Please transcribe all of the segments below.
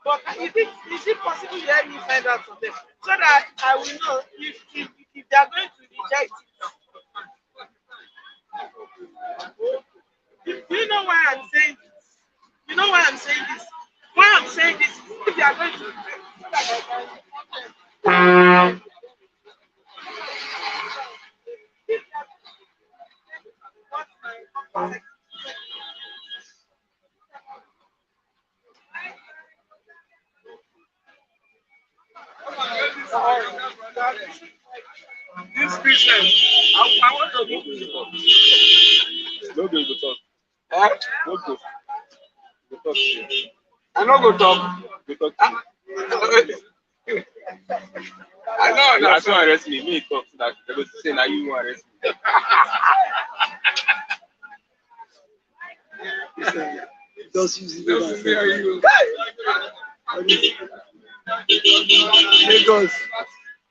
But is it possible to help me find out from them so that I will know if they are going to reject it? Do you know why I'm saying this? You know why I'm saying this? Why I'm saying this is if they are going to reject it. This Christian, I want to go to the talk. No go talk. Eh? No go. Go talk. I no go talk. Go talk. I know. That's why arrest me. Me talk so that they go say now you want arrest me. Just use it.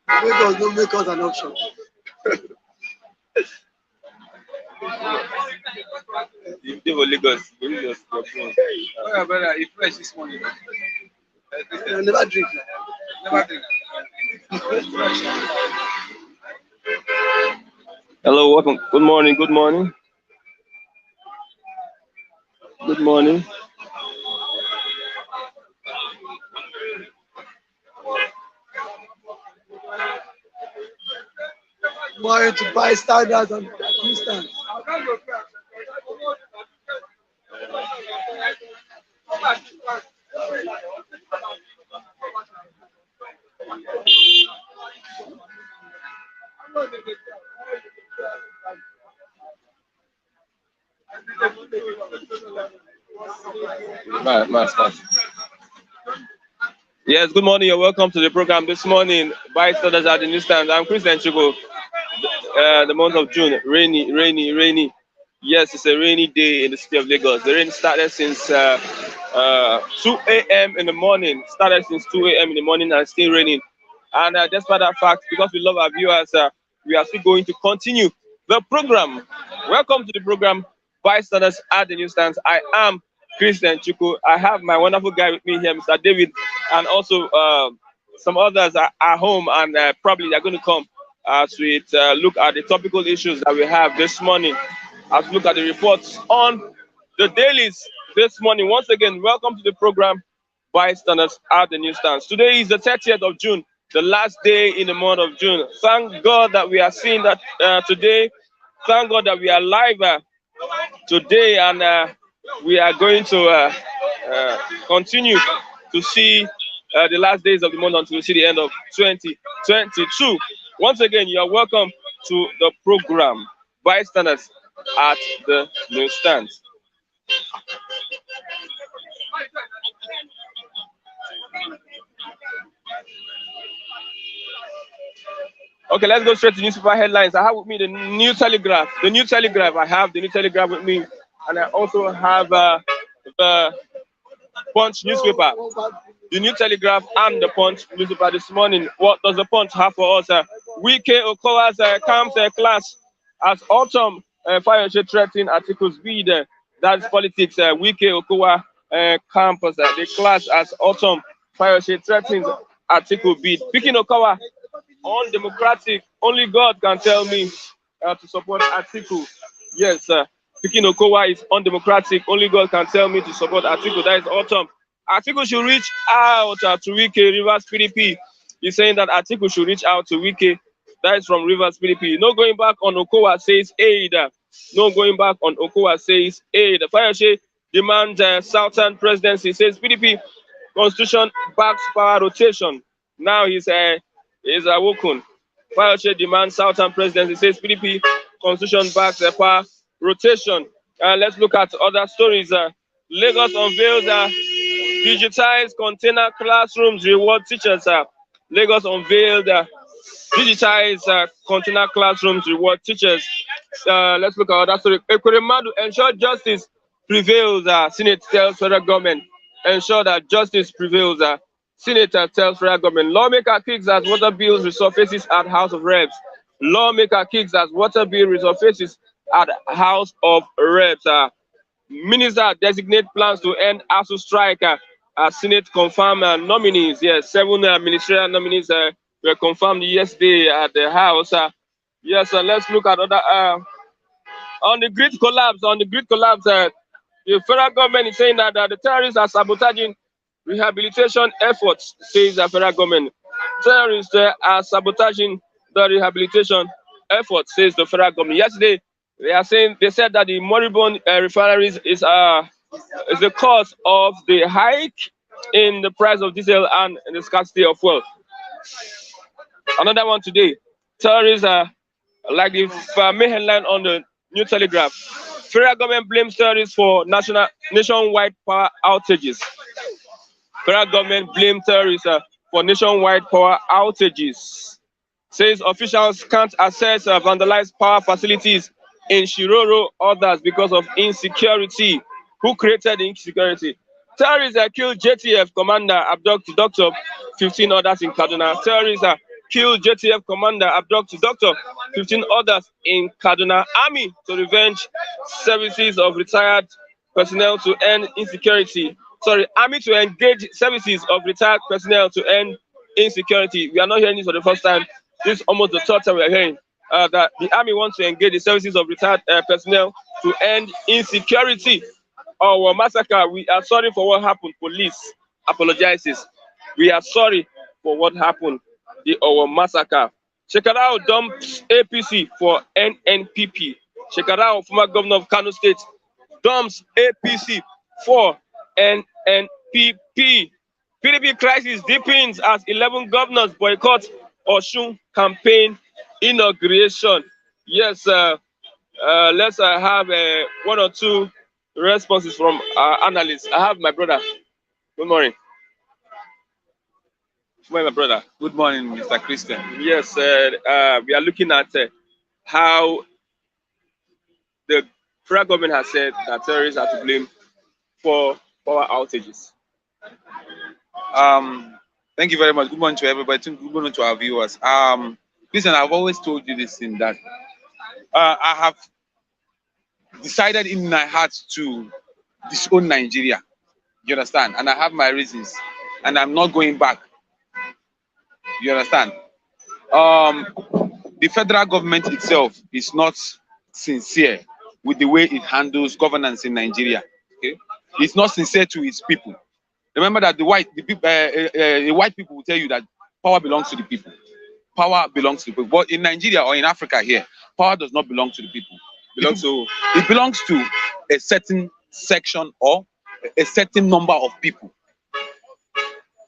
Lagos don't make us an option. If they were Lagos, we just stop. Oh, brother, if fresh this morning. I never drink. Never drink. Hello, welcome. Good morning. Good morning. Good morning. More to buy standards and instance. Yes, good morning. You're welcome to the program this morning. Bystanders at the newsstand. I'm Christian Chico. The month of June, rainy. Yes, it's a rainy day in the city of Lagos. The rain started since 2 a.m. in the morning. Started since 2 a.m. in the morning and still raining. And despite that fact, because we love our viewers, we are still going to continue the program. Welcome to the program, Bystanders at the newsstand. I am Christian Chico. I have my wonderful guy with me here, Mr. David, and also some others are home, and probably they're going to come as we look at the topical issues that we have this morning, as we look at the reports on the dailies this morning. Once again, welcome to the program, Bystanders at the newsstands. Today is the 30th of June, the last day in the month of June. Thank God that we are seeing that today. Thank God that we are live today, and we are going to continue to see the last days of the month until we see the end of 2022. Once again, you are welcome to the program, Bystanders at the newsstands. Okay, let's go straight to newspaper headlines. I have with me the New Telegraph. I have the New Telegraph with me, and I also have the Punch newspaper. The New Telegraph and the Punch newspaper this morning. What does the Punch have for us? Wike Okowa's camps class as autumn Fayose threatening articles bid. That's politics. Wike Okowa campus the class as autumn Fayose threatens article bid. Picking Okowa undemocratic. Only God can tell me to support article. Yes, Picking Okowa is undemocratic. Only God can tell me to support article. That is autumn. Article should reach out to Wike, Rivers PDP. He's saying that article should reach out to Wike, That is from Rivers PDP. No going back on Okowa, says aid. No going back on Okowa, says aid. Fayose demands Southern presidency, says PDP. Constitution backs power rotation. Now he's awoken. Fayose demands Southern presidency, says PDP. Constitution backs power rotation. Let's look at other stories. Lagos unveils digitized container classrooms reward teachers. Lagos unveiled digitized container classrooms reward teachers. Let's look at other story. Ekweremadu ensure justice prevails. Senate tells federal government. Ensure that justice prevails. Senator tells federal government. Lawmaker kicks as water bills resurfaces at House of Reps. Lawmaker kicks as water bill resurfaces at House of Reps. Minister designate plans to end ASU strike. Senate confirmed nominees. Yes, 7 ministerial nominees were confirmed yesterday at the House. Yes, let's look at other on the grid collapse. The federal government is saying that the terrorists are sabotaging rehabilitation efforts, says the federal government. Terrorists are sabotaging the rehabilitation efforts, says the federal government. Yesterday, they said that the moribund refineries is the cause of the hike in the price of diesel and the scarcity of fuel. Another one today. Terrorists are like the main headline on the New Telegraph. Federal government blames terrorists for nationwide power outages. Federal government blames terrorists for nationwide power outages. Says officials can't access vandalized power facilities in Shiroro, others because of insecurity. Who created the insecurity? Terrorists killed JTF commander, abduct doctor, 15 others in Kaduna. Terrorists killed JTF commander, abduct doctor, 15 others in Kaduna. Army to revenge services of retired personnel to end insecurity. Sorry, army to engage services of retired personnel to end insecurity. We are not hearing this for the first time. This is almost the third time we are hearing that the army wants to engage the services of retired personnel to end insecurity. Our massacre, we are sorry for what happened. Police apologizes. We are sorry for what happened. Our massacre. Shekarao dumps APC for NNPP. Shekarao, former governor of Kano State, dumps APC for NNPP. PDP crisis deepens as 11 governors boycott Osun campaign inauguration. Yes, let's have one or two responses from our analysts. I have my brother. Good morning. Good morning, my brother. Good morning, Mr. Christian. Yes, we are looking at how the federal government has said that terrorists are to blame for power outages. Thank you very much. Good morning to everybody. Good morning to our viewers. Listen, I've always told you this thing that I have decided in my heart to disown Nigeria. You understand? And I have my reasons, and I'm not going back. You understand? The federal government itself is not sincere with the way it handles governance in Nigeria. Okay, it's not sincere to its people. Remember that the white people will tell you that power belongs to the people. Power belongs to the people. But in Nigeria or in Africa here, power does not belong to the people. It belongs to a certain section or a certain number of people.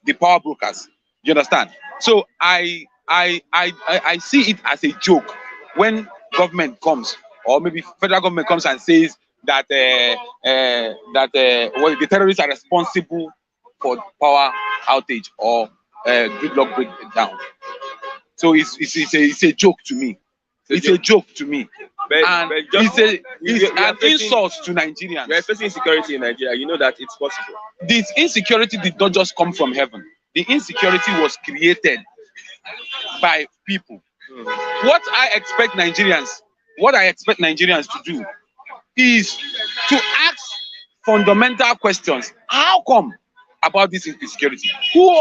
The power brokers. You understand? So I see it as a joke when government comes, or maybe federal government comes and says that well, the terrorists are responsible for power outage or gridlock breakdown. So it's a joke to me. It's a joke to me. And it's an insult to Nigerians. We are facing insecurity in Nigeria. You know that it's possible. This insecurity did not just come from heaven. The insecurity was created by people. What I expect Nigerians to do is to ask fundamental questions. How come about this insecurity? Who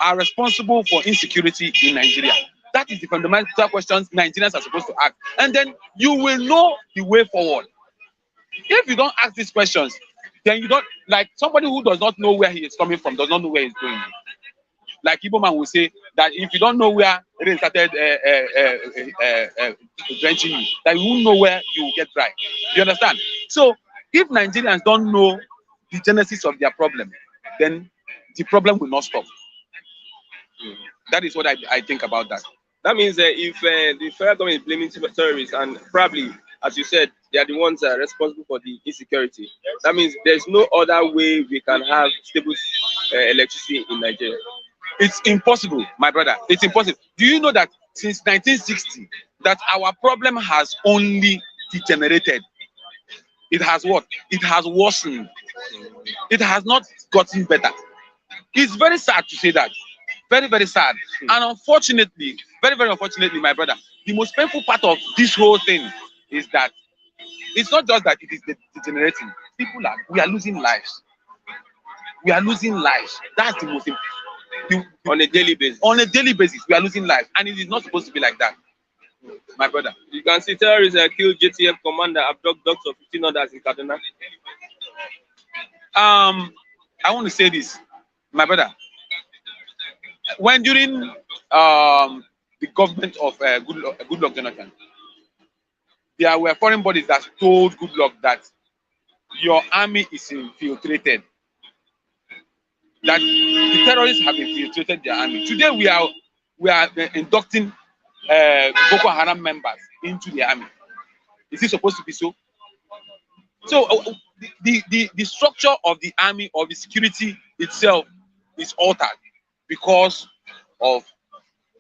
are responsible for insecurity in Nigeria? That is the fundamental questions Nigerians are supposed to ask. And then you will know the way forward. If you don't ask these questions, then you don't, like somebody who does not know where he is coming from, does not know where he's going. Like Igbo man will say, that if you don't know where rain started drenching you, that you won't know where you will get dry. You understand? So if Nigerians don't know the genesis of their problem, then the problem will not stop. That is what I think about that. That means if the federal government is blaming terrorists, and probably, as you said, they are the ones responsible for the insecurity, that means there's no other way we can have stable electricity in Nigeria. It's impossible, my brother. It's impossible. Do you know that since 1960, that our problem has only degenerated? It has what? It has worsened. It has not gotten better. It's very sad to say that. Very, very sad. And unfortunately, very, very unfortunately, my brother, the most painful part of this whole thing is that it's not just that it is degenerating. We are losing lives. We are losing lives. That's the most important. On a daily basis. On a daily basis, we are losing lives. And it is not supposed to be like that, my brother. You can see terrorists killed JTF commander, abduct doctors of 15 others in Kaduna. I want to say this, my brother. When during the government of Goodluck Jonathan, there were foreign bodies that told Goodluck that your army is infiltrated, that the terrorists have infiltrated their army. Today we are inducting Boko Haram members into the army. Is it supposed to be so? So the structure of the army, of the security itself, is altered because of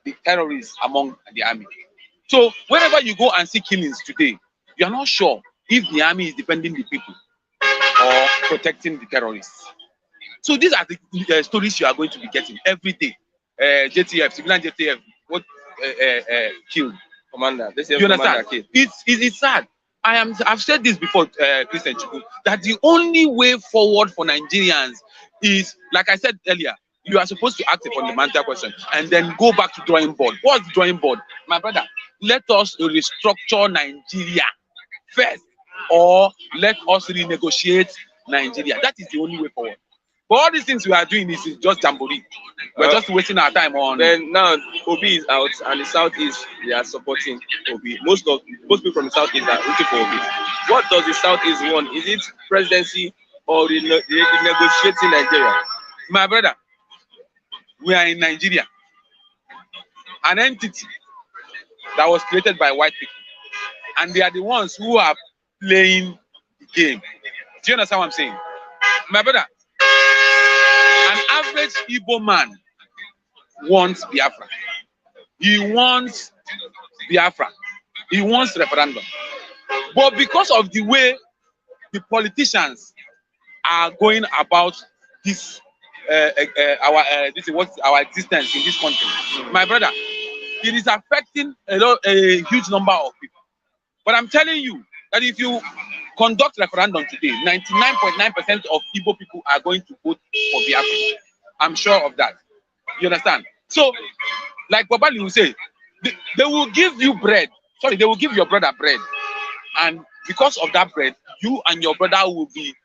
the terrorists among the army. So wherever you go and see killings today, you are not sure if the army is defending the people or protecting the terrorists. So these are the stories you are going to be getting every day. JTF, civilian JTF, what killed commander. You understand? It's sad. I've said this before, Christian Chukwu, that the only way forward for Nigerians is, like I said earlier, you are supposed to ask a fundamental question and then go back to drawing board. What's the drawing board? My brother, let us restructure Nigeria first, or let us renegotiate Nigeria. That is the only way forward. But all these things we are doing is just jamboree. We're just wasting our time on. Then now Obi is out, and the Southeast, they are supporting Obi. Most people from the Southeast are looking for Obi. What does the Southeast want? Is it presidency or renegotiating Nigeria? My brother, we are in Nigeria, an entity that was created by white people, and they are the ones who are playing the game. Do you understand what I'm saying? My brother, an average Igbo man wants Biafra. He wants Biafra. He wants referendum. But because of the way the politicians are going about this, our existence in this country, my brother, it is affecting a huge number of people. But I'm telling you that if you conduct referendum today, 99.9% of Igbo people are going to vote for Biafra. I'm sure of that. You understand? So, like Babali will say, they will give you bread. Sorry, they will give your brother bread. And because of that bread, you and your brother will be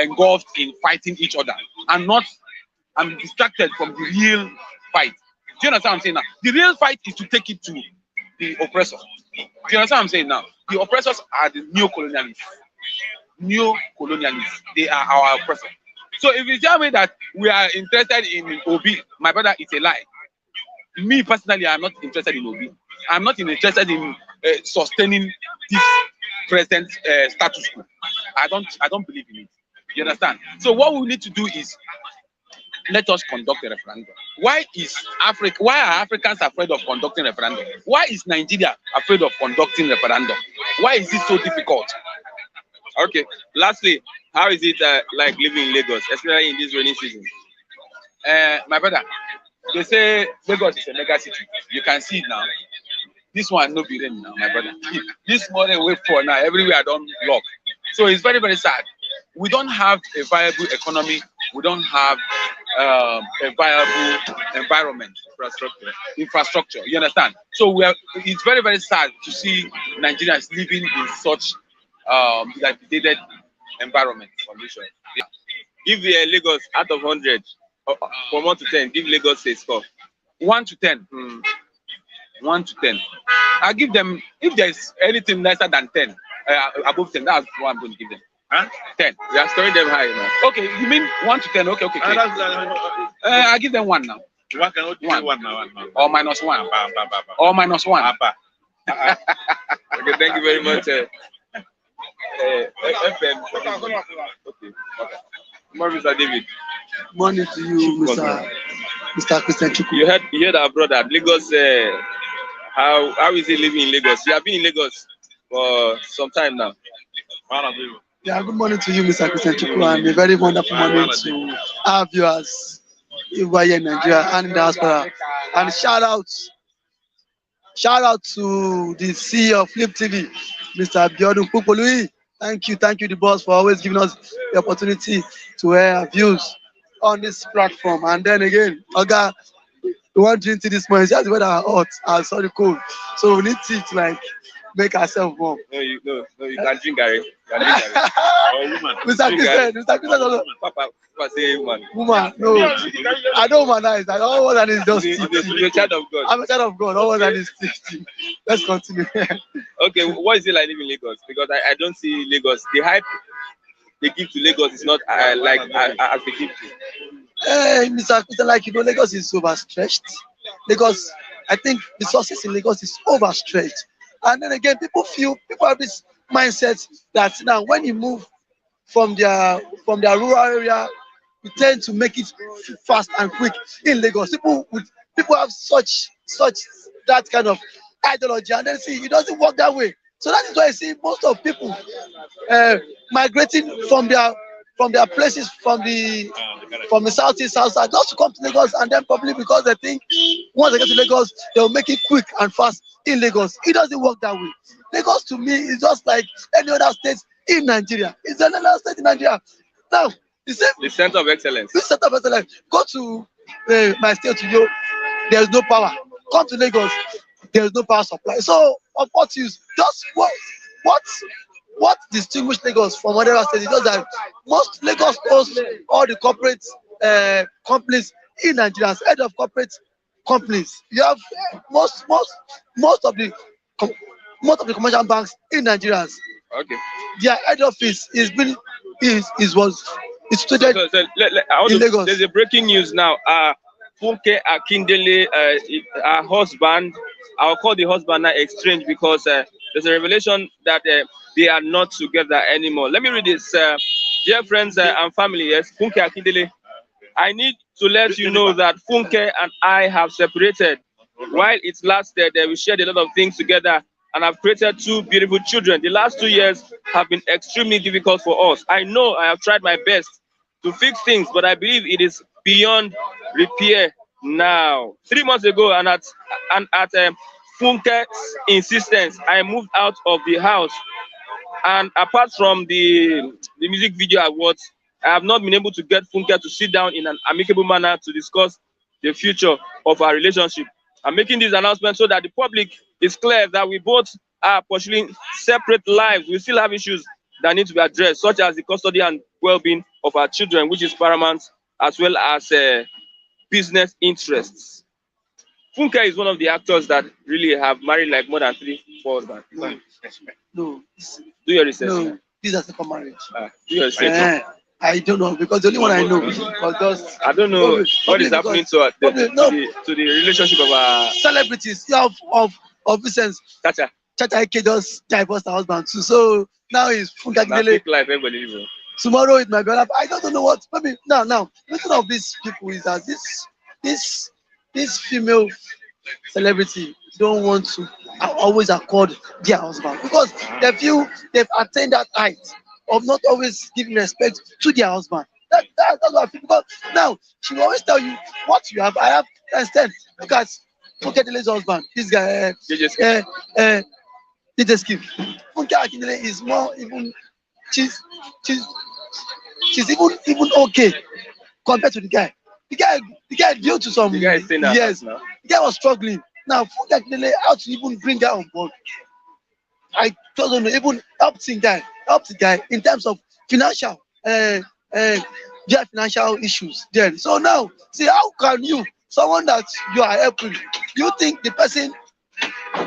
engulfed in fighting each other and distracted from the real fight. Do you understand what I'm saying now? The real fight is to take it to the oppressor. Do you understand what I'm saying now? The oppressors are the neo-colonialists. Neo-colonialists. They are our oppressors. So if you tell me that we are interested in Obi, my brother, it's a lie. Me personally, I'm not interested in Obi. I'm not interested in sustaining this present status quo. I don't believe in it. You understand? So what we need to do is let us conduct a referendum. Why are Africans afraid of conducting a referendum? Why is Nigeria afraid of conducting a referendum? Why is it so difficult? Okay. Lastly, how is it like living in Lagos, especially in this rainy season? My brother, they say Lagos is a mega city. You can see it now. This one no be rain now, my brother. This morning wait for now, everywhere I don't lock. So it's very, very sad. We don't have a viable economy. We don't have a viable environment, infrastructure. You understand? So it's very, very sad to see Nigerians living in such dilapidated environment conditions. Yeah. Give Lagos out of 100, from 1 to 10, give Lagos a score. 1 to 10. 1 to 10. I give them, if there's anything nicer than 10, above 10, that's what I'm going to give them. Huh? 10. You are scoring them high now. Okay, you mean 1 to 10? Okay. I give them 1 now. One cannot do one now. Or minus 1. Or minus 1. Okay, thank you very much. FM. Okay. More, Mr. David. Morning to you, Mr. Christian Chukwu. You heard our brother Lagos. How is he living in Lagos? You have been in Lagos for some time now. Yeah, good morning to you, Mr. Christian Chukwu, and a very wonderful morning to our viewers over here in Nigeria and in diaspora. And shout out to the CEO of Flip TV, Mr. Biodun Pupolui. Thank you, the boss, for always giving us the opportunity to air our views on this platform. And then again, Oga, we want to drink tea this morning. It's just the weather hot and sorry cold, so we need tea to like make ourselves warm. No, you can drink Gary. Mr. Christian, also. Papa say woman. Woman, no, I don't womanize. I don't want that is just you're a child of God. I'm a child of God. All that is tea. Let's continue. Okay, what is it like living in Lagos? Because I don't see Lagos. The hype they give to Lagos is not like as they give to. Hey, Mr. Christian, like you know, Lagos is overstretched. Lagos, I think the success in Lagos is overstretched. And then again, people have this mindset that now when you move from their rural area, you tend to make it fast and quick in Lagos. People have such that kind of ideology, and then see it doesn't work that way. So that is why I see most of people migrating from their places from the southeast, south side, just to come to Lagos, and then probably because they think once they get to Lagos, they'll make it quick and fast in Lagos. It doesn't work that way. Lagos to me is just like any other state in Nigeria. It's another state in Nigeria. Now, the center of excellence. This center of excellence. Go to my state, there's no power. Come to Lagos, there's no power supply. So, of what use? Just what distinguishes Lagos from other states is just that most Lagos owns all the corporate companies in Nigeria, head of corporate companies. You have most of the commercial banks in Nigeria. Okay. Their head office is situated in Lagos. There's a breaking news now. Funke Akindele, her husband, I'll call the husband now exchange because there's a revelation that they are not together anymore. Let me read this. Dear friends and family, yes, Funke Akindele, I need to let you know that Funke and I have separated. While it lasted, we shared a lot of things together and have created 2 beautiful children. The last 2 years have been extremely difficult for us. I know I have tried my best to fix things, but I believe it is beyond repair now. 3 months ago, and at Funke's insistence, I moved out of the house. And apart from the music video I watched, I have not been able to get Funke to sit down in an amicable manner to discuss the future of our relationship. I'm making this announcement so that the public is clear that we both are pursuing separate lives. We still have issues that need to be addressed, such as the custody and well-being of our children, which is paramount, as well as business interests. Funke is one of the actors that really have married like more than 3-4 husbands. No. Do your research. No, this is a second marriage. Do your research. I don't know, because the only one I know was just. I don't know what is happening to the relationship of our celebrities. Of instance, Chacha Ike just divorced her husband too. So now he's Funke Akindele. Tomorrow it might be other. I don't know what. Maybe now. One of these people is that this female celebrity don't want to always accord their husband because they feel they've attained that height of not always giving respect to their husband. That's what I feel. Because now she will always tell you what you have. I have. Instead, look at Funke Akindele's husband. This guy, DJ Skillz. Funke Akindele is more even. She's even okay compared to the guy. The guy due to some. The guy is saying that. Yes. Now. The guy was struggling. Now Funke Akindele, how to even bring her on board? I don't know. Even help the guy in terms of financial, financial issues. Then so now, see how can you someone that you are helping, you think the person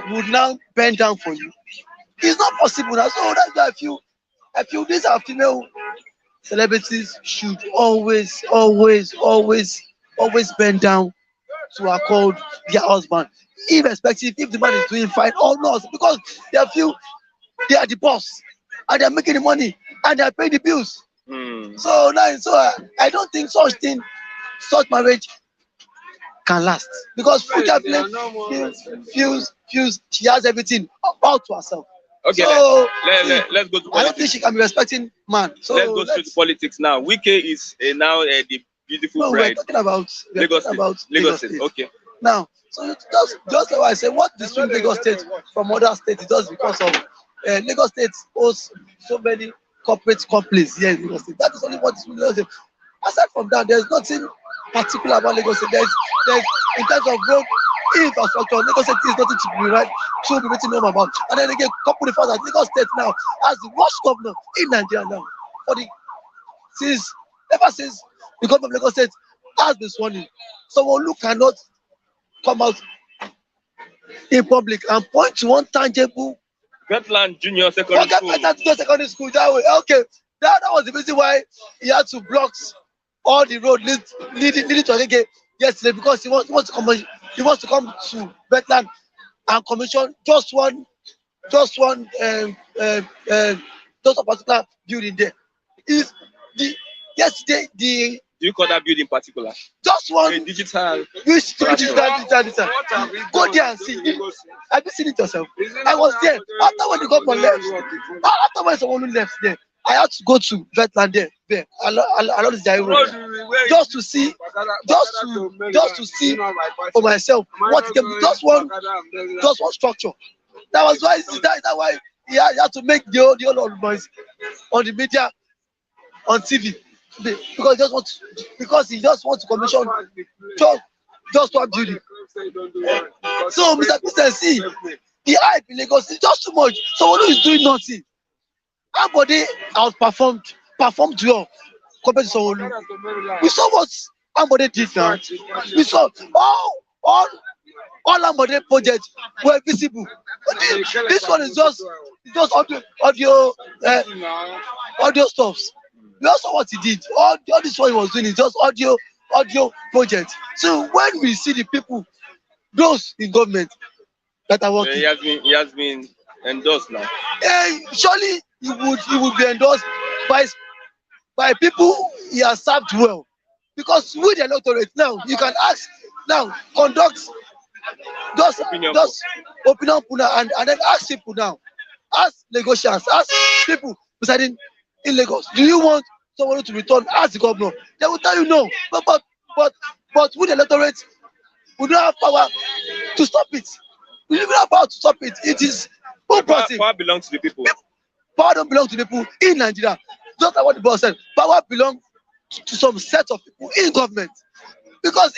would now bend down for you? It's not possible now. So that's why I feel these are female celebrities should always bend down to accord their husband, irrespective if the man is doing fine or not, because they feel they are the boss and they are making the money and they are paying the bills. So now, I don't think such marriage can last, because Funke feels she has everything all to herself. Okay, so let's go to politics. I don't think she can be respecting man. So let's go straight to politics now. Wike is now the beautiful bride. We're talking about Lagos State. Okay. Now, so just like I said, what distinguishes Lagos State from other states is just because of Lagos State owns so many corporate companies here in Lagos State. That is only what distinguishes Lagos State. Aside from that, there's nothing particular about Lagos State. There's in terms of road infrastructure, Lagos State is nothing to be written home about. And then again, couple the fact that Lagos State now has the worst governor in Nigeria now. Ever since the governor of Lagos State has been sworn in, someone who cannot come out in public and point to one tangible Wetland Junior Secondary School. Secondary School that way. Okay, that was the reason why he had to block all the road leading to Agege yesterday, because he wants to come to Wetland and commission just one particular building there. Is yesterday the do you call that building particular? Just one digital. Which digital. Go there and see. Have you seen it yourself? I was there. After when the government left, after when someone left there, I had to go to Wetland there. Along the Jai road, just to see for myself what just one structure. That was why he had to make the whole noise on the media, on TV, because he just wants to commission just one building. So Mr. Presidency, the hype in Lagos is just too much. Someone who is doing nothing. Everybody performed well compared to someone. We saw what Ambode did now. We saw all Ambode projects were visible. But this one is just audio stuffs. We also what he did. All this one he was doing is just audio project. So when we see the people, those in government that are working, he has been endorsed now. Surely he would be endorsed by people he has served well, because with the electorate now you can conduct those opinion pool and then ask people now, ask Lagosians, ask people residing in Lagos, do you want someone to return as the governor? They will tell you no. But with the electorate, we don't have power to stop it. We don't have power to stop it. It is impossible. Power belongs to the people. Power don't belong to the people in Nigeria. Just like what the boss said, power belongs to some set of people in government. Because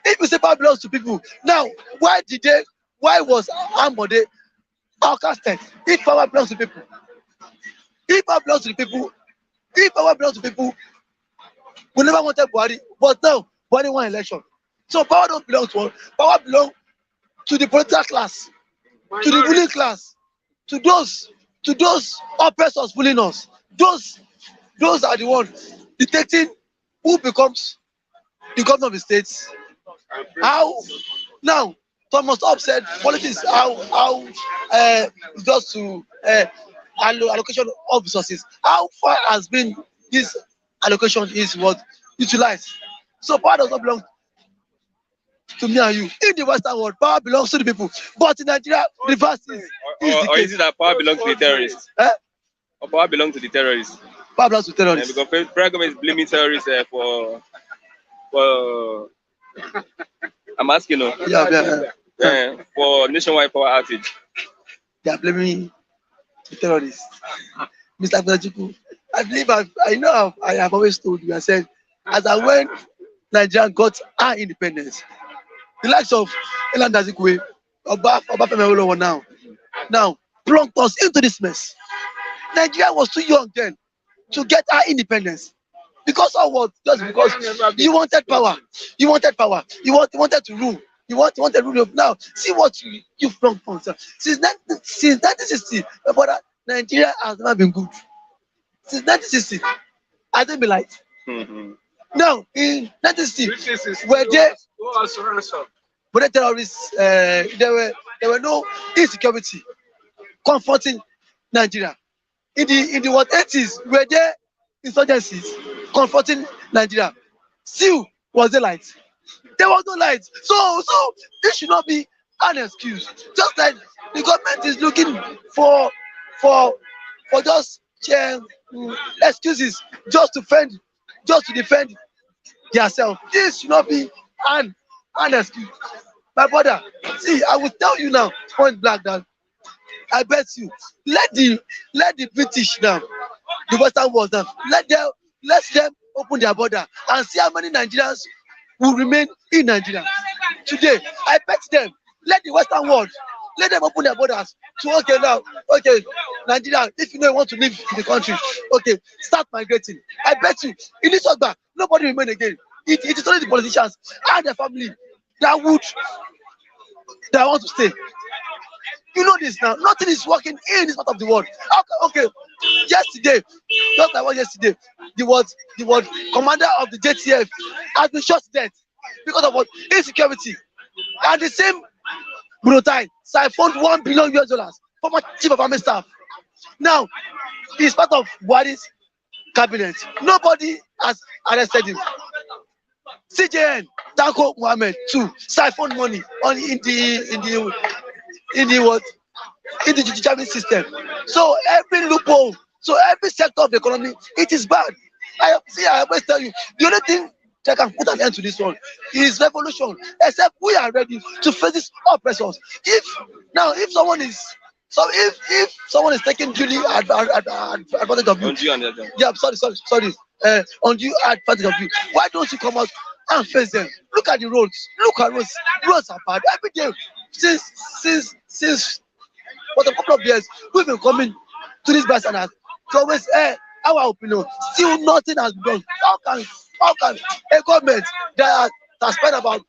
if you say power belongs to people, now why was Ambode outcasted? If power belongs to people, we never wanted Buhari, but now Buhari won election. So power don't belong to one. Power belongs to the political class, to the ruling class, to those oppressors bullying us. Those are the ones dictating who becomes the governor of the state. How now Thomas Hobbes said politics how just to allocation of resources. How far has been this allocation is what utilized? So power does not belong to me and you. In the Western world, power belongs to the people. But in Nigeria, reverse is or is it that power belongs to the terrorists? Or power belongs to the terrorists? Power belongs to terrorists. Because the federal government is blaming terrorists for I'm asking you. For nationwide power outage. They are blaming the terrorists. Mr. Abdulajiku, I believe I have always told you, I said, as I when Nigeria got our independence, the likes of Elan Dazikwe, Obafemi now plunked us into this mess. Nigeria was too young then to get our independence. Because of what? Just because you wanted power. You wanted power. You wanted to rule. You wanted to rule. Now, see what you've done for yourself. Since 1960, my brother, Nigeria has never been good. Since 1960, has it been light? Now, in 1960, were there terrorists? There were no insecurity confronting Nigeria. In the what 80s, were there insurgencies confronting Nigeria? Still, was there light? There was no light. So this should not be an excuse. Just like the government is looking for just excuses just to defend themselves. This should not be an excuse. My brother, see, I will tell you now, point blank, that I bet you, let the British now, the Western world now, let them open their border and see how many Nigerians will remain in Nigeria. Today, I bet them, let the Western world, let them open their borders to, okay, Nigeria, if you know you want to live in the country, okay, start migrating. I bet you, in this order, nobody will remain again. It is only the politicians and their family that want to stay. You know this now. Nothing is working in this part of the world. Okay. Yesterday, just like what yesterday, the word commander of the JTF has been shot to death because of what? Insecurity. And the same Brutai siphoned $1 billion former chief of army staff. Now, he's part of Buhari's cabinet. Nobody has arrested him. CJN, Tanko Mohammed, too, siphoned money in the judicial system. So every loophole, so every sector of the economy, it is bad. I always tell you, the only thing that can put an end to this one is revolution. Except we are ready to face these oppressors. If someone is taking duly advantage of you, sorry, undue advantage of you, why don't you come out and face them? Look at the roads. Roads are bad every day. Since for a couple of years, we've been coming to this bystanders to always our opinion. Still nothing has been done. How can a government that has spent about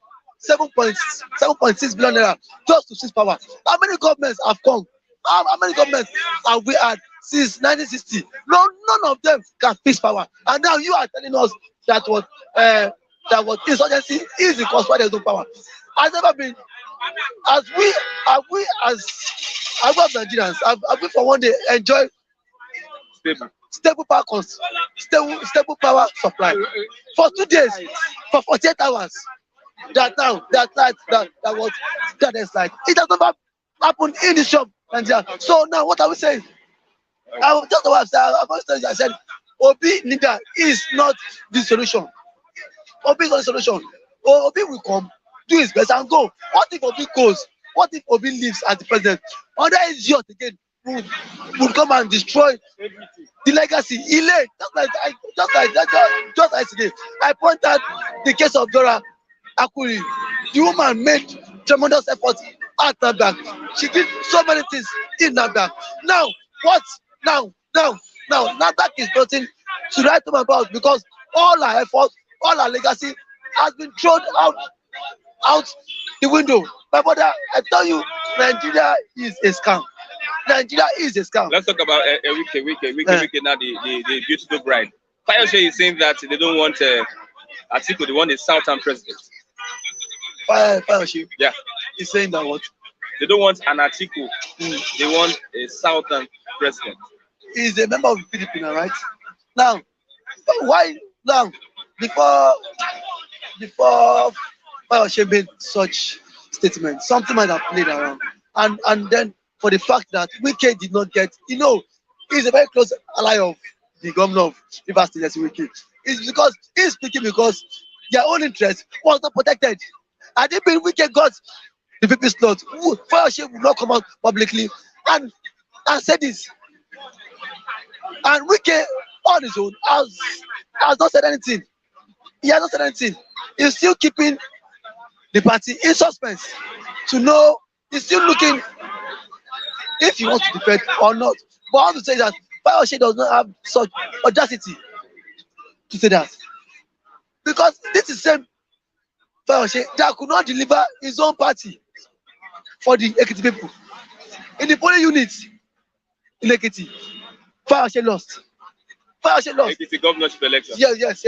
7.6 billion naira just to seize power? How many governments have come? How many governments have we had since 1960? None of them can fix power. And now you are telling us that what insurgency is the cause why there's no power. Has never been. As Nigerians, have we for one day enjoy stable power stable power supply for 2 days, for 48 hours? That is like it has never happened in the shop, Nigeria. So now what are we saying? I said Obi leader is not the solution. Obi is not the solution. Obi will come, do his best and go. What if Obi goes? What if Obi leaves as the president? Under his yacht again would come and destroy the legacy. He lay just like today. I pointed out the case of Dora Akuri. The woman made tremendous effort at NAFDAC. She did so many things in NAFDAC. Now what? Now NAFDAC is nothing to write home about because all our effort, all our legacy has been thrown out the window. My brother, I tell you, Nigeria is a scam. Nigeria is a scam. Let's talk about Wike now, the beautiful bride. Fayose is saying that they don't want Atiku, they want a Southern president. Fayose? Yeah. He's saying that what? They don't want an Atiku, they want a Southern president. He's a member of the PDP now, right? Now, why now? Before Fayose made such statement, something might have played around. And then for the fact that Wike did not get, he's a very close ally of the governor of Rivers State, Wike. It's because he's speaking because their own interest was not protected. And if Wike got the people's slot, Fayose would not come out publicly and say this. And Wike on his own has not said anything. He has not said anything. He's still keeping the party in suspense to know. He's still looking if he wants to defend or not. But I want to say that Fayose does not have such audacity to say that. Because this is same Fayose that could not deliver his own party for the Ekiti people. In the polling unit in Ekiti, Fayose lost. Fayose lost. Ekiti governorship election. Yes.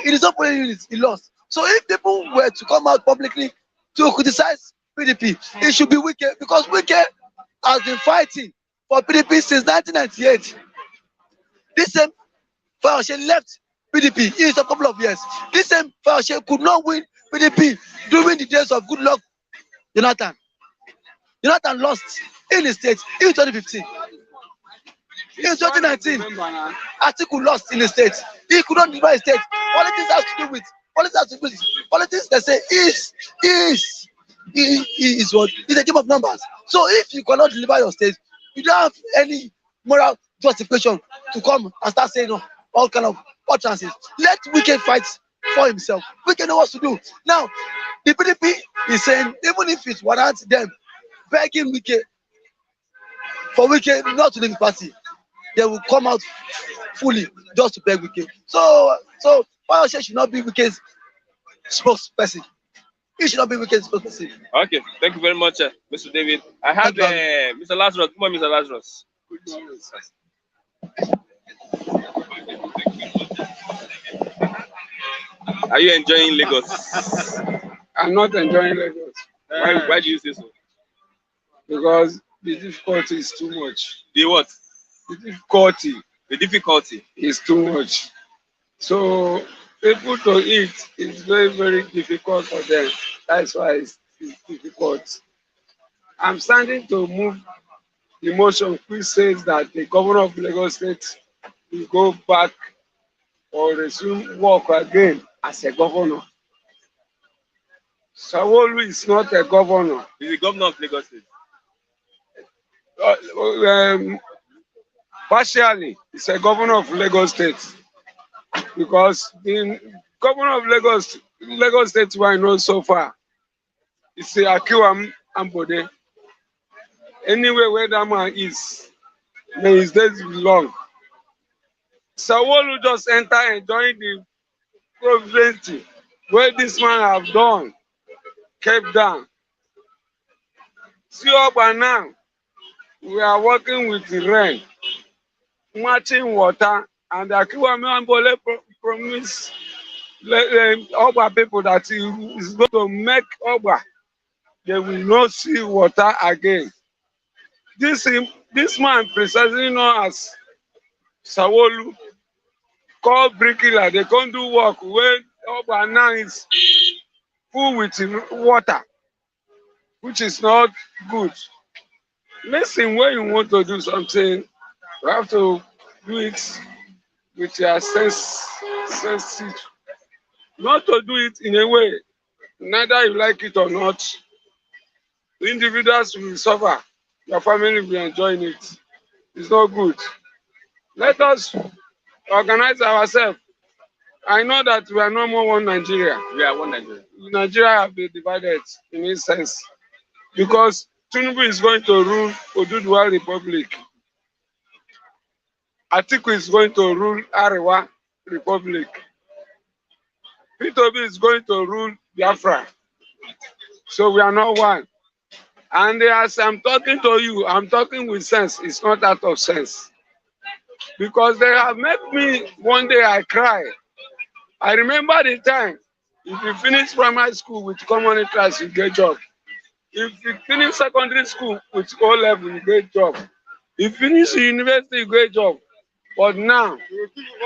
In his own polling unit, he lost. So if people were to come out publicly to criticize PDP, it should be Wike, because Wike has been fighting for PDP since 1998. This same Fayose left PDP in a couple of years. This same Fayose could not win PDP during the days of good luck Jonathan. Jonathan lost in the state in 2015. In 2019, Atiku lost in the state. He could not divide the state. Politics has to do with politics. They say is what is a game of numbers. So if you cannot deliver your state, you don't have any moral justification to come and start saying all kind of utterances. Let Wike fight for himself. Wike know what to do. Now, the PDP is saying even if it warrants them begging Wike for Wike not to leave the party, they will come out fully just to beg Wike. So Fayose should not be Wike's spokesperson. He should not be Wike's spokesperson. Okay, thank you very much, Mr. David. I have Mr. Lazarus. Come on, Mr. Lazarus. Are you enjoying Lagos? I'm not enjoying Lagos. Why do you say so? Because the difficulty is too much. The what? The difficulty is too much. So people to eat is very, very difficult for them. That's why it's difficult. I'm starting to move the motion which says that the governor of Lagos State will go back or resume work again as a governor. Sanwo-Olu is not a governor. He's the governor of Lagos State. Partially, he's a governor of Lagos State, because the governor of Lagos State, who I know so far, is the Akiwam Ambode. Anywhere where that man is, may his days be long. Sanwo-Olu just enter enjoying the presidency where this man have done, kept down. See up and now, we are working with the rain, matching water, and Akiwam Ambode promise Oba people that he is going to make Oba, they will not see water again. This man precisely known as Sanwo-Olu, called bricklayer, they can't do work when Oba now is full with water, which is not good. Listen, when you want to do something, you have to do it with your sense, not to do it in a way, neither you like it or not. The individuals will suffer, your family will be enjoying it. It's not good. Let us organize ourselves. I know that we are no more one Nigeria. We are one Nigeria. Nigeria have been divided in this sense, because Tinubu is going to rule Oduduwa Republic. Atiku is going to rule Arewa Republic. P2B is going to rule Biafra. So we are not one. And as I'm talking to you, I'm talking with sense. It's not out of sense. Because they have made me, one day I cry. I remember the time, if you finish primary school with common class, you get job. If you finish secondary school with O level, you get job. If you finish university, you get job. But now,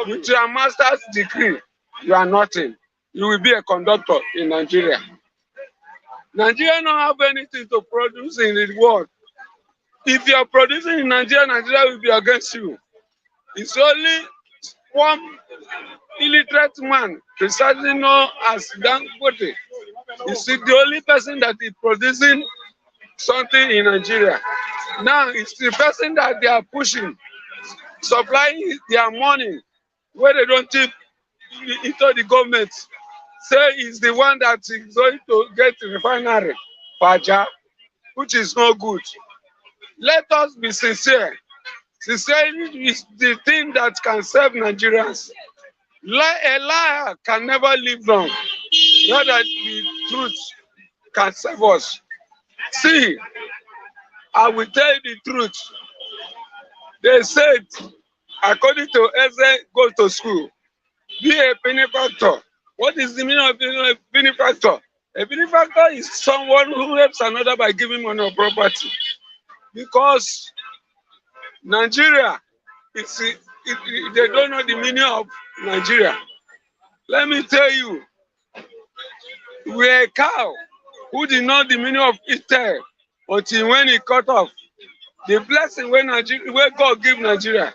with your master's degree, you are nothing. You will be a conductor in Nigeria. Nigeria don't have anything to produce in the world. If you are producing in Nigeria, Nigeria will be against you. It's only one illiterate man, precisely known as Dangote. Is the only person that is producing something in Nigeria. Now it's the person that they are pushing, supplying their money, where they don't tip into the government. Say is the one that is going to get refinery, Paja, which is no good. Let us be sincere. Sincerity is the thing that can save Nigerians. A liar can never live long. Rather, the truth can save us. See, I will tell you the truth. They said, according to Eze, go to school. Be a benefactor. What is the meaning of being a benefactor? A benefactor is someone who helps another by giving money or property. Because Nigeria, they don't know the meaning of Nigeria. Let me tell you, we're a cow who did not the meaning of its tail until when it cut off. The blessing when God give Nigeria,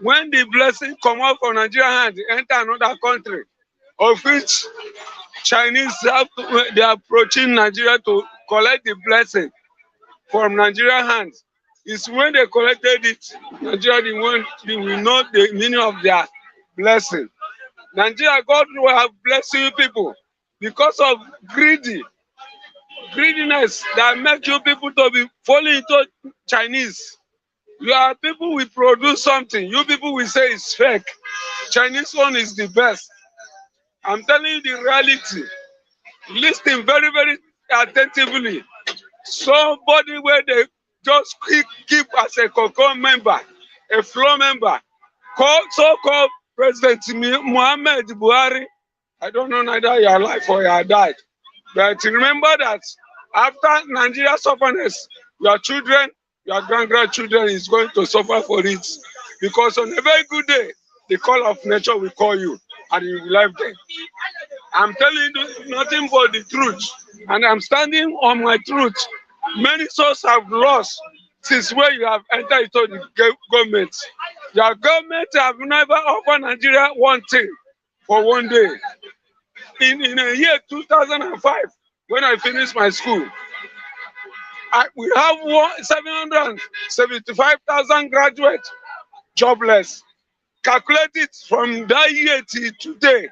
when the blessing come out from Nigerian hand, enter another country, of which Chinese they are approaching Nigeria to collect the blessing from Nigerian hands. It's when they collected it, Nigeria they will know the meaning of their blessing. Nigeria, God will have blessed you people because of greediness that make you people to be falling into Chinese. You are people will produce something, you people will say it's fake. Chinese one is the best. I'm telling you the reality. Listen very, very attentively. Somebody where they just keep as a COCO member, a floor member, so-called President Muhammad Buhari. I don't know neither you are alive or you are died. But remember that after Nigeria suffers, your children, your grandchildren is going to suffer for it. Because on a very good day, the call of nature will call you and you will live there. I'm telling you nothing but the truth. And I'm standing on my truth. Many souls have lost since where you have entered into the government. Your government have never offered Nigeria one thing for one day. In the year 2005, when I finished my school, we have 775,000 graduates jobless. Calculate it from that year to today.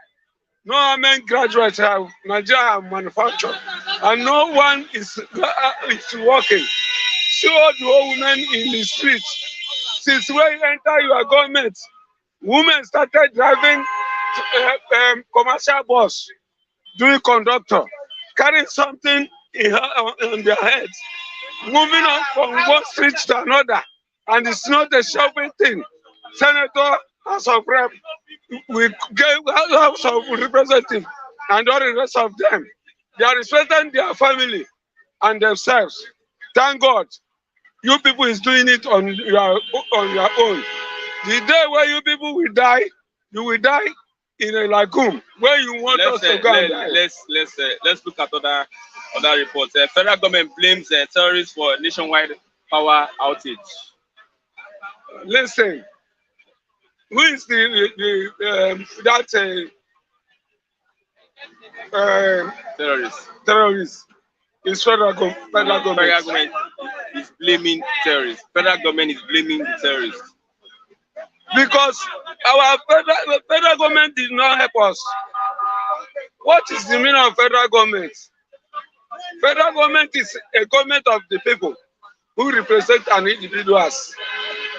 No how graduates have Nigeria have manufactured, and no one is working. See all the old women in the streets. Since when you enter your government, women started driving commercial bus, doing conductor, carrying something on their heads, moving on from one street to another, and it's not a shopping thing. Senator, House of Rep, we gave House of Representatives, and all the rest of them. They are respecting their family and themselves. Thank God, you people is doing it on your own. The day where you people will die, you will die in a lagoon where you want us to go and die. Let's look at other reports. Federal government blames terrorists for nationwide power outage. Listen, who is terrorist? It's federal government. Federal government is blaming terrorists. Federal government is blaming the terrorists. Because our federal government did not help us. What is the meaning of federal government? Federal government is a government of the people who represent an individuals,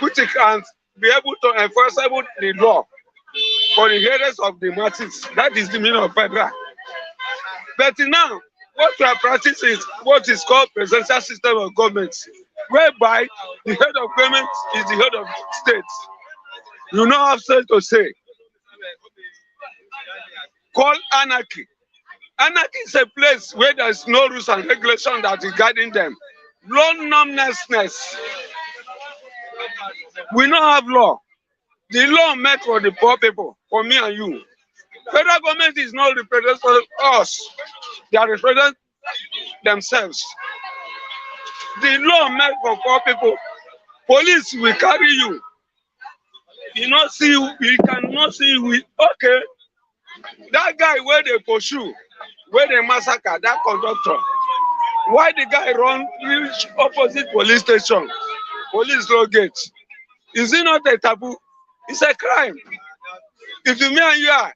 which can be able to enforce the law for the hearers of the masses. That is the meaning of federal. But now, what we are practicing is what is called presidential system of government, whereby the head of government is the head of state. You know how to say. Called anarchy. Anarchy is a place where there is no rules and regulation that is guiding them. Law numbness. We don't have law. The law meant for the poor people, for me and you. Federal government is not representing us. They are representing themselves. The law meant for poor people. Police will carry you. You not see, we cannot see. Okay, that guy where they pursue, where they massacre that conductor. Why the guy run reach opposite police station, police road gate? Is it not a taboo? It's a crime. If you me and you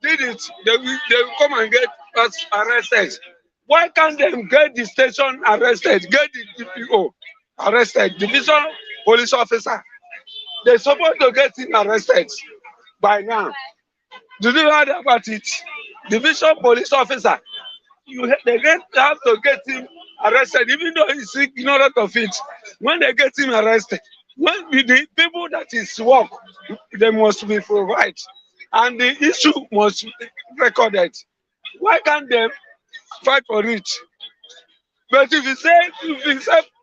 did it, they will come and get us arrested. Why can't they get the station arrested? Get the DPO arrested, division police officer. They're supposed to get him arrested by now. Did you heard about it? Division police officer. They have to get him arrested, even though he's ignorant of it. When they get him arrested, when the people that is work, they must be provided, and the issue must be recorded. Why can't they fight for it? But if you say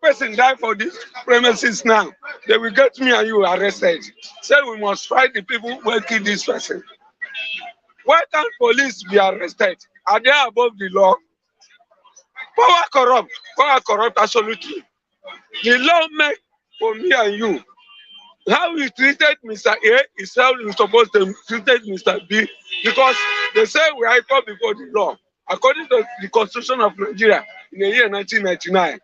person die for this premises now, they will get me and you arrested. Say we must fight the people who kill this person. Why can't police be arrested? Are they above the law? Power corrupt absolutely. The law make for me and you. How we treated Mr. A is how we supposed to treat Mr. B, because they say we are equal before the law. According to the Constitution of Nigeria in the year 1999.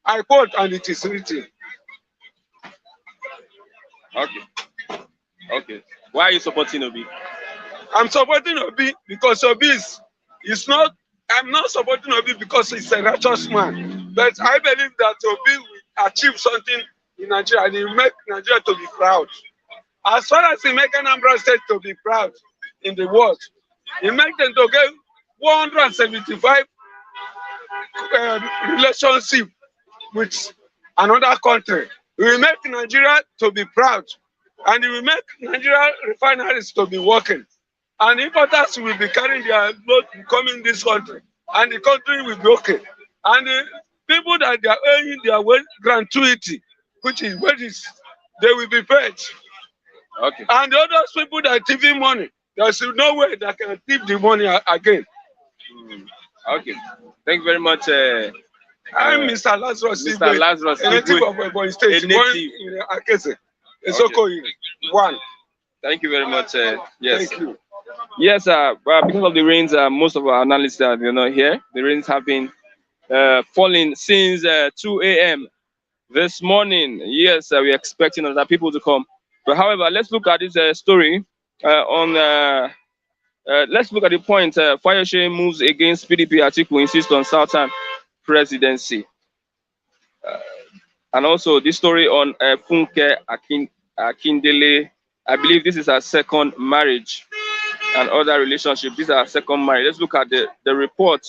I quote, and it is written. Okay. Why are you supporting Obi? I'm supporting Obi because Obi is not. I'm not supporting Obi because he's a righteous man. But I believe that Obi will achieve something in Nigeria and he will make Nigeria to be proud. As far as he makes Anambra State to be proud in the world, he makes them to get 175 relationship with another country. He will make Nigeria to be proud, and he will make Nigeria refineries to be working. And importers will be carrying their boat coming this country, and the country will be okay. And the people that they are earning their gratuity, which is wages, they will be paid. Okay. And the other people that are thieving money, there's no way they can thief the money again. Okay. Thank you very much. I'm Mr. Lazarus. Mr. Lazarus, a native of Ebonyi State, born in Akindele. One. Thank you very much. Yes. Thank you. Yes, because of the rains, most of our analysts are not here. The rains have been falling since 2 a.m. this morning. Yes, we're expecting other people to come. But however, let's look at this story let's look at the point. Fayose moves against PDP Atiku, insists on Southern presidency. And also this story on Funke Akindele. I believe this is her second marriage and other relationship. This is her second marriage. Let's look at the report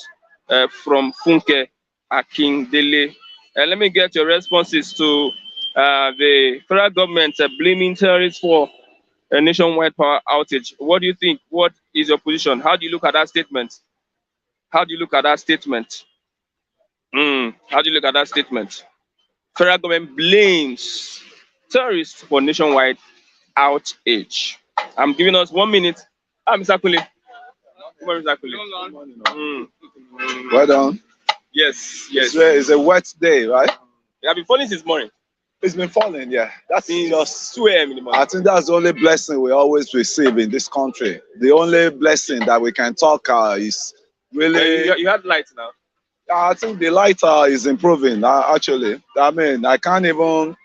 from Funke Akindele. Let me get your responses to the federal government blaming terrorists for a nationwide power outage. What do you think? What is your position? How do you look at that statement? How do you look at that statement? How do you look at that statement? Federal government blames terrorists for nationwide outage. I'm giving us 1 minute. Mr. Kule. Mr. Kule. Well done. Yes. It's a wet day, right? It has been falling since morning. It's been falling, yeah. That's just 2 a.m. in the morning. I think that's the only blessing we always receive in this country. The only blessing that we can talk is really. You had light now. I think the light is improving. Actually, I mean, I can't even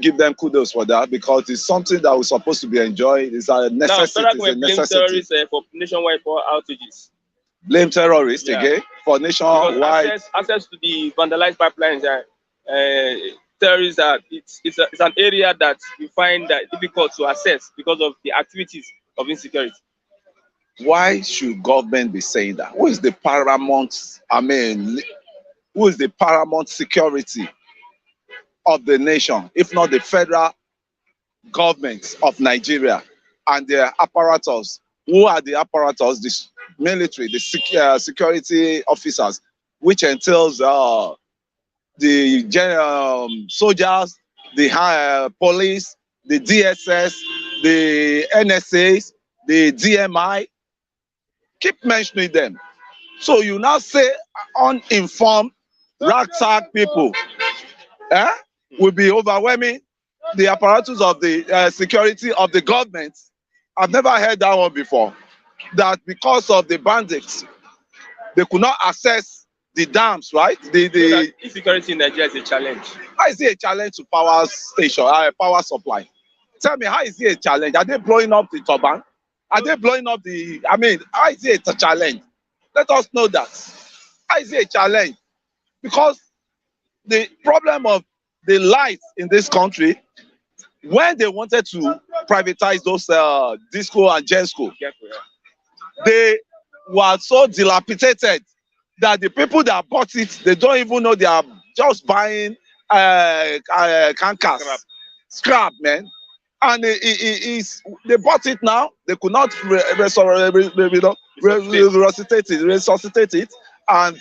give them kudos for that because it's something that we're supposed to be enjoying. It's a necessity. Now, blame terrorists for nationwide power outages. Blame terrorists again for nationwide access to the vandalized pipelines. Terrorists are it's an area that we find that difficult to assess because of the activities of insecurity. Why should government be saying that? Who is the paramount? Who is the paramount security of the nation, if not the federal government of Nigeria and their apparatus? Who are the apparatus? The military, the security officers, which entails the general soldiers, the police, the DSS, the NSAs, the DMI. Keep mentioning them. So you now say uninformed ragtag people will be overwhelming the apparatus of the security of the government. I've never heard that one before. That because of the bandits, they could not access the dams, right? The insecurity in Nigeria is a challenge. How is it a challenge to power station, power supply? Tell me, how is it a challenge? Are they blowing up the turbine? Are they blowing up the? I mean, how is it a challenge? Let us know that. How is it a challenge? Because the problem of the lights in this country, when they wanted to privatize those disco and gen school. Careful, yeah. They were so dilapidated that the people that bought it, they don't even know they are just buying cankas, scrap, man. And they bought it now. They could not resuscitate it, and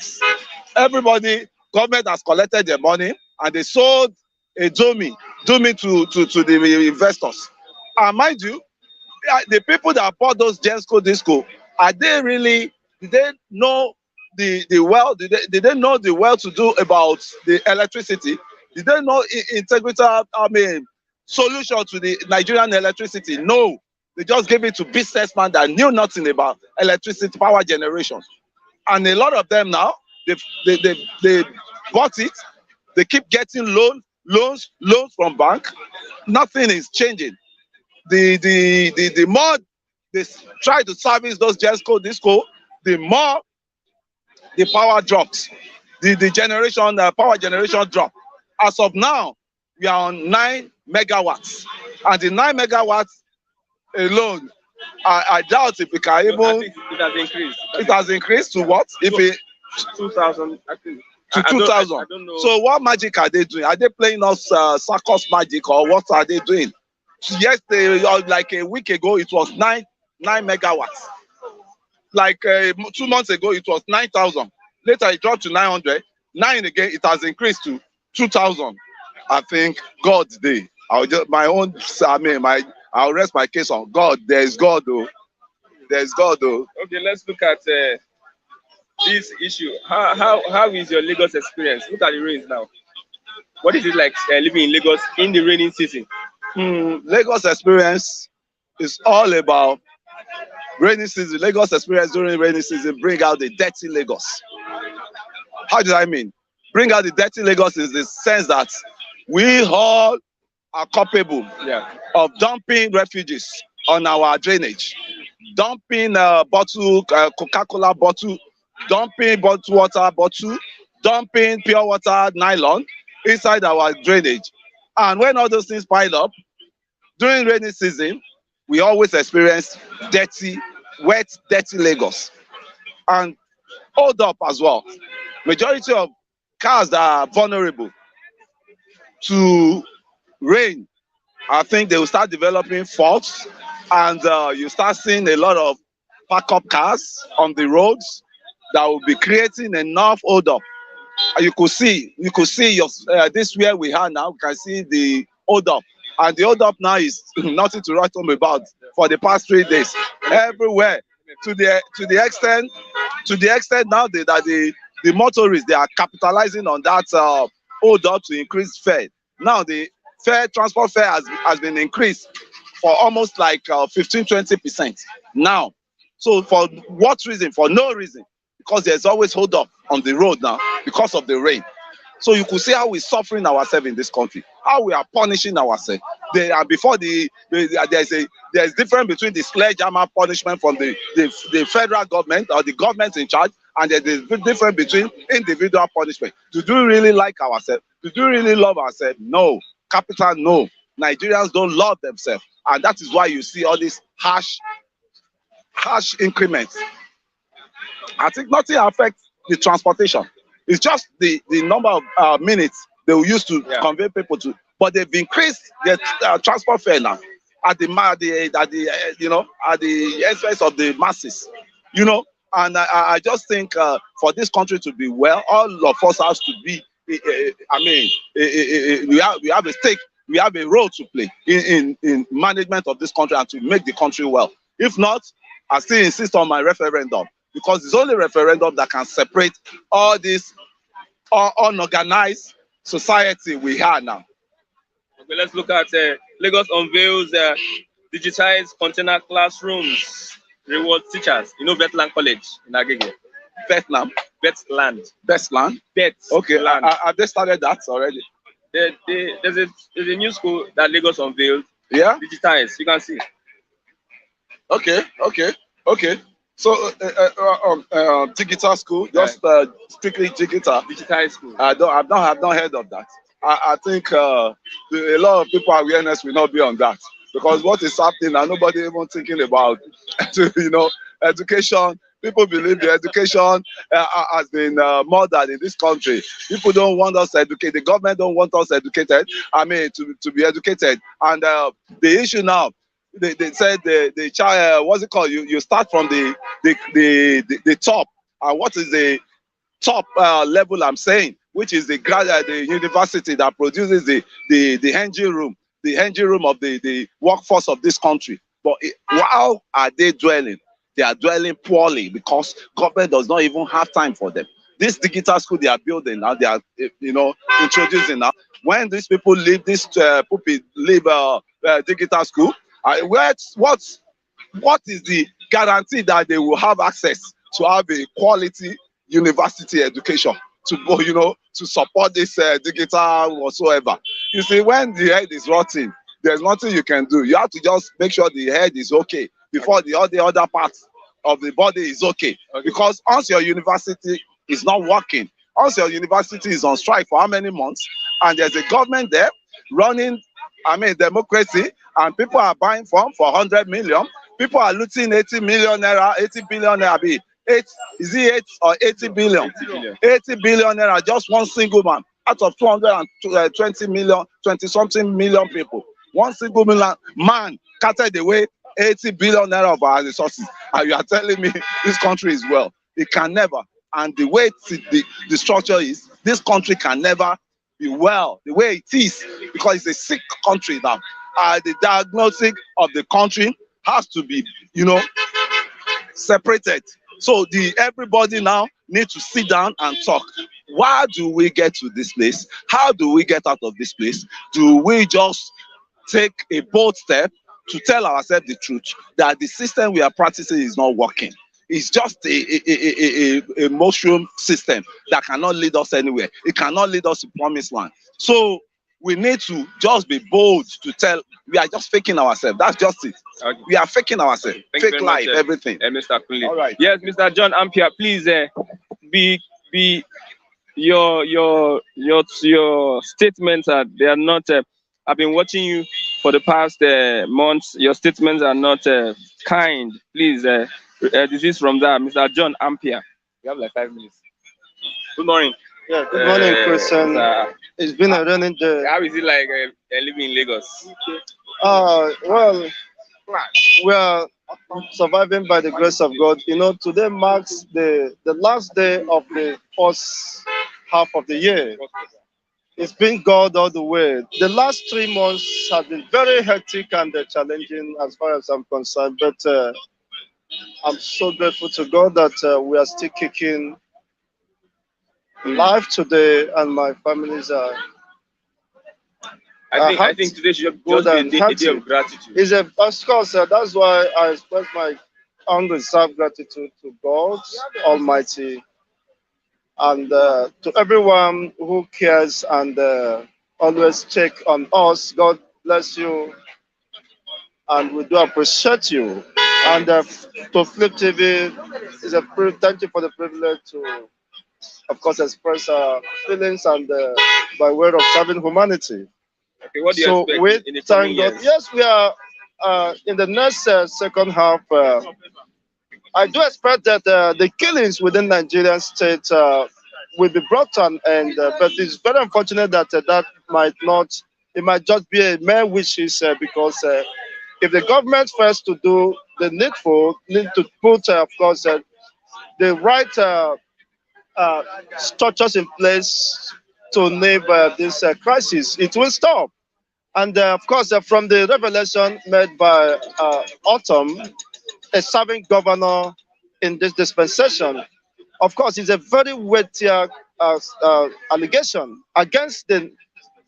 everybody, government has collected their money, and they sold a dummy to the investors. And mind you, the people that bought those Gensco disco, are they really? Did they know the well? Did they know the well-to-do about the electricity? Did they know integral? Solution to the Nigerian electricity? No, they just gave it to businessmen that knew nothing about electricity power generation. And a lot of them now, they bought it. They keep getting loans from bank. Nothing is changing. The more they try to service those Gensco disco, the more the power drops. The generation, power generation drop. As of now, we are on 9 megawatts, and the 9 megawatts alone, I doubt if we can even. It has increased. It has increased to what? If it 2,000, I think. To 2,000. I don't know. So what magic are they doing? Are they playing us circus magic, or what are they doing? Yesterday, like a week ago, it was 9 megawatts. Like 2 months ago, it was 9,000. Later, it dropped to 900. 9 again, it has increased to 2,000. I think God's day. I'll rest my case on God. There's God, though. There's God, though. Okay, let's look at this issue. How is your Lagos experience? Look at the rains now. What is it like living in Lagos in the raining season? Lagos experience is all about rainy season. Lagos experience during rainy season bring out the dirty Lagos. How do I mean? Bring out the dirty Lagos is the sense that we all are capable of dumping refugees on our drainage, dumping bottle, Coca-Cola bottle, dumping bottled water bottle, dumping pure water nylon inside our drainage. And when all those things pile up, during rainy season, we always experience dirty, wet, dirty Lagos. And hold up as well. Majority of cars that are vulnerable to rain, I think they will start developing faults, and you start seeing a lot of park-up cars on the roads that will be creating enough hold up. You could see this where we are now. We can see the hold up, and the hold up now is nothing to write home about for the past 3 days. Everywhere, to the extent now that the motorists, they are capitalizing on that hold up to increase fare. Now the transport fare has been increased for almost like 15-20% now. So for what reason? For no reason, because there's always hold up on the road now because of the rain. So you could see how we're suffering ourselves in this country, how we are punishing ourselves. Before there's difference between the sledgehammer punishment from the federal government or the government in charge, and there's difference between individual punishment. Do you really like ourselves? Do you really love ourselves? No. Capital no. Nigerians don't love themselves, and that is why you see all these harsh increments. I think nothing affects the transportation. It's just the number of minutes they will use to convey people to, but they've increased their transport fare now at the expense of the masses, you know. And I just think for this country to be well, all of us has to be. We have a stake. We have a role to play in management of this country and to make the country well. If not, I still insist on my referendum, because it's only referendum that can separate all this unorganized society we have now. Okay, let's look at Lagos unveils digitized container classrooms, reward teachers. You know Betland College in Agege. Vietnam. Betland. Bestland. Bet. Okay, land. have they started that already? There's a new school that Lagos unveiled. Yeah. Digitized. You can see. Okay. So digital school, just strictly digital. Digitized school. I've not heard of that. I think a lot of people awareness will not be on that. because what is happening and nobody even thinking about, education. People believe the education has been murdered in this country. People don't want us educated. The government don't want us educated. I mean, to be educated. And the issue now, they said the child, what's it called? You start from the top. And what is the top level? I'm saying, which is the university that produces the engine room of the workforce of this country. But how are they dwelling? They are dwelling poorly because government does not even have time for them. This digital school they are building now, they are introducing now. When these people leave this digital school, what is the guarantee that they will have access to have a quality university education to support this digital whatsoever? You see, when the head is rotting, there's nothing you can do. You have to just make sure the head is okay before the other parts of the body is okay. Because once your university is not working, once your university is on strike for how many months, and there's a government there running, democracy, and people are buying for 100 million, people are looting 80 billion naira, 8 or 80 billion? 80 billion naira, just one single man out of 220 million, 20-something million people. One single man carted away 80 billion naira of our resources. And you are telling me this country is well? It can never. And the way the structure is, this country can never be well the way it is, because it's a sick country now. The diagnosis of the country has to be, separated. So everybody now needs to sit down and talk. Why do we get to this place? How do we get out of this place? Do we just take a bold step to tell ourselves the truth that the system we are practicing is not working? It's just a mushroom system that cannot lead us anywhere. It cannot lead us to promised land. So we need to just be bold to tell. We are just faking ourselves. That's just it. Okay. We are faking ourselves. Fake life, everything. Mr. Kunle. All right. Yes, Mr. John Ampere, please be your statements are they are not. I've been watching you for the past months. Your statements are not kind. Please, this is from that, Mr. John Ampere. You have like 5 minutes. Good morning. Yeah, good morning, Christian. It's been a running day. How is it like living in Lagos? Well, we are surviving by the grace of God. Today marks the last day of the first half of the year. It's been God all the way. The last 3 months have been very hectic and challenging as far as I'm concerned. But I'm so grateful to God that we are still kicking live today, and my families are. I think today should just be a day of gratitude. Of course, that's why I express my unreserved gratitude to God Almighty and to everyone who cares and always check on us. God bless you, and we do appreciate you. And to Flip TV, thank you for the privilege to, of course, express our feelings and by way of serving humanity. Okay, what do you expect in the coming years? Yes, we are in the next second half. I do expect that the killings within Nigerian state will be brought to an end, but it's very unfortunate that that might not. It might just be a mere wishes because if the government fails to do the needful, need to put, of course, the right structures in place to name this crisis, it will stop. And of course, from the revelation made by Autumn, a serving governor in this dispensation, of course, it's a very weighty allegation against the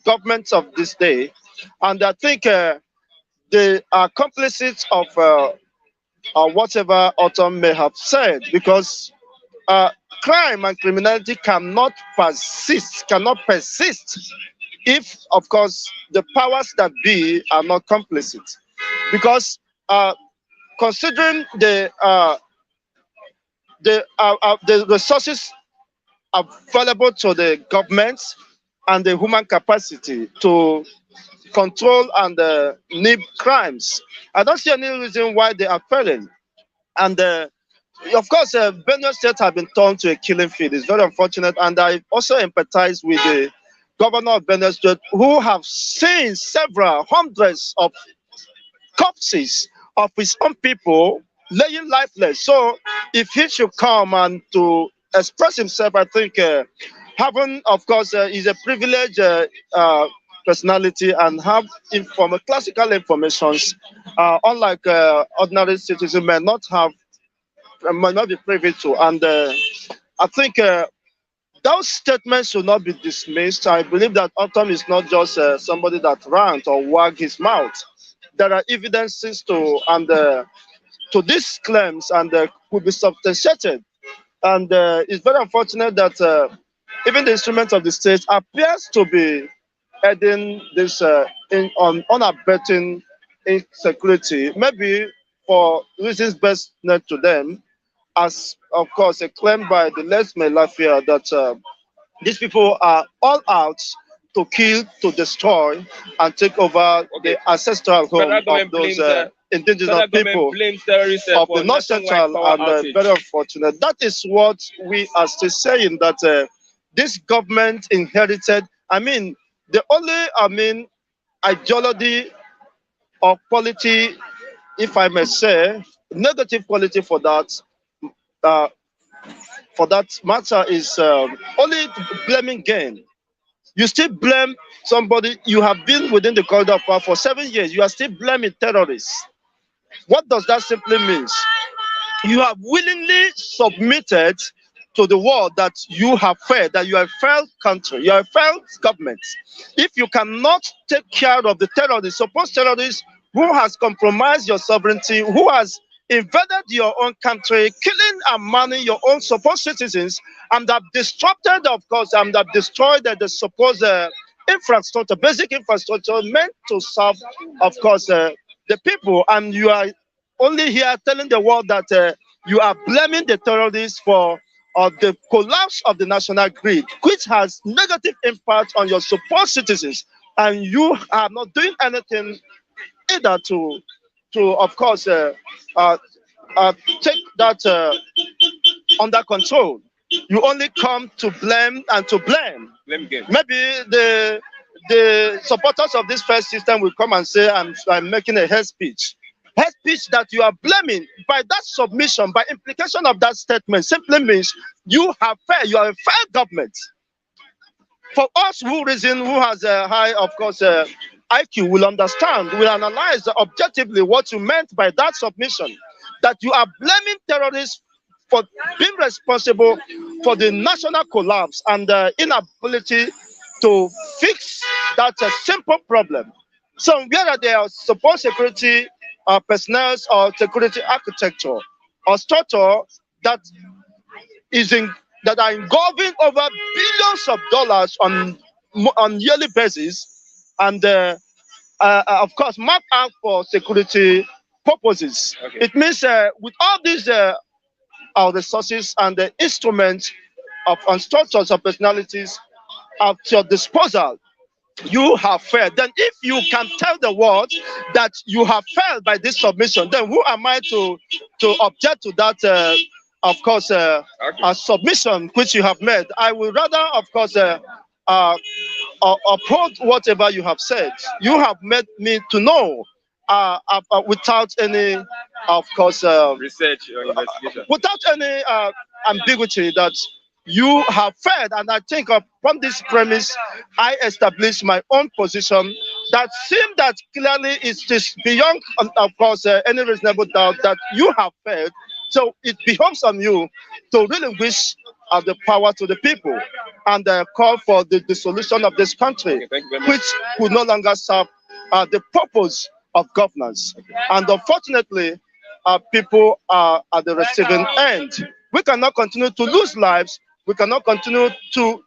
government of this day. And I think they are complicit of whatever Autumn may have said, because crime and criminality cannot persist if, of course, the powers that be are not complicit. Because considering the resources available to the government and the human capacity to control and nib crimes. I don't see any reason why they are failing. And of course, Benue State have been turned to a killing field. It's very unfortunate. And I also empathize with the governor of Benue State, who have seen several hundreds of corpses of his own people laying lifeless. So if he should come and to express himself, I think having, of course, is a privileged personality and have classical informations, unlike ordinary citizens may not be privy to. And I think those statements should not be dismissed. I believe that Autumn is not just somebody that rants or wag his mouth. There are evidences to these claims, and could be substantiated. And it's very unfortunate that even the instrument of the state appears to be adding this on unabating insecurity, maybe for reasons best known to them, as of course a claim by the Les Melafia that these people are all out to kill, to destroy, and take over the ancestral home of those indigenous people of the North Central, and very unfortunate. That is what we are still saying, that this government inherited, the only, ideology or quality, if I may say, negative quality for that matter is only blaming game. You still blame somebody. You have been within the corridor of power for 7 years. You are still blaming terrorists. What does that simply mean? You have willingly submitted to the world that you have failed, that you are a failed country, you are a failed government. If you cannot take care of the terrorists, supposed terrorists who has compromised your sovereignty, who has invaded your own country, killing and manning your own supposed citizens, and have disrupted, of course, and have destroyed the supposed infrastructure, basic infrastructure meant to serve, of course, the people. And you are only here telling the world that you are blaming the terrorists for the collapse of the national grid, which has negative impact on your supposed citizens, and you are not doing anything either to of course, take that under control. You only come to blame and to blame. Maybe the supporters of this first system will come and say, I'm making a hate speech. Hate speech that you are blaming by that submission, by implication of that statement, simply means you have failed. You are a failed government. For us who has a high, of course, IQ will understand, will analyze objectively what you meant by that submission, that you are blaming terrorists for being responsible for the national collapse and the inability to fix that simple problem. So whether they are supposed security personnel or security architecture or structure that are involving over billions of dollars on yearly basis, and of course marked out for security purposes. Okay. It means with all these resources and the instruments of structures of personalities at your disposal, you have failed. Then if you can tell the world that you have failed by this submission, then who am I to object to that of course submission which you have made? I will rather, of course, uphold whatever you have said. You have made me to know without any, of course, research or investigation, without any ambiguity, that you have failed. And I think upon this premise, I established my own position that seems that clearly it's just beyond, of course, any reasonable doubt that you have failed. So it behoves on you to really wish the power to the people and call for the dissolution of this country, which could no longer serve the purpose of governance. And unfortunately, people are at the receiving end. We cannot continue to lose lives. We cannot continue to,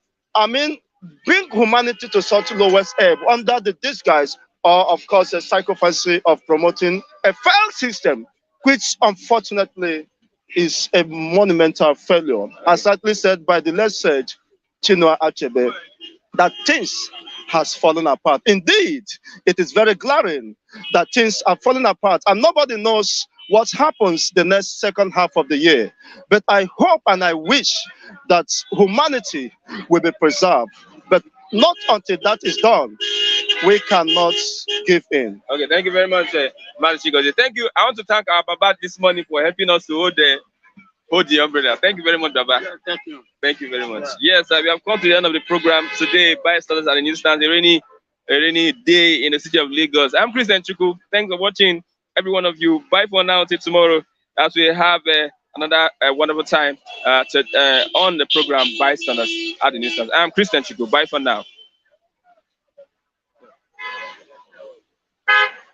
bring humanity to such lowest ebb under the disguise or, of course, a psychopathy of promoting a failed system, which unfortunately is a monumental failure. As rightly said by the late sage Chinua Achebe, that things has fallen apart. Indeed, it is very glaring that things are falling apart and nobody knows what happens the next second half of the year. But I hope and I wish that humanity will be preserved. But not until that is done, we cannot give in. Okay, thank you very much, Man Chigozie. Thank you. I want to thank our Baba this morning for helping us to hold the umbrella. Thank you very much, Baba. Yeah, thank you. Thank you very much. Yes, we have come to the end of the program today. Bystanders and the newsstands, a rainy day in the city of Lagos. I'm President Chuku. Thanks for watching, every one of you. Bye for now till tomorrow, as we have another wonderful time on the program Bystanders at the newsstands. I'm Christian Chuku. Bye for now.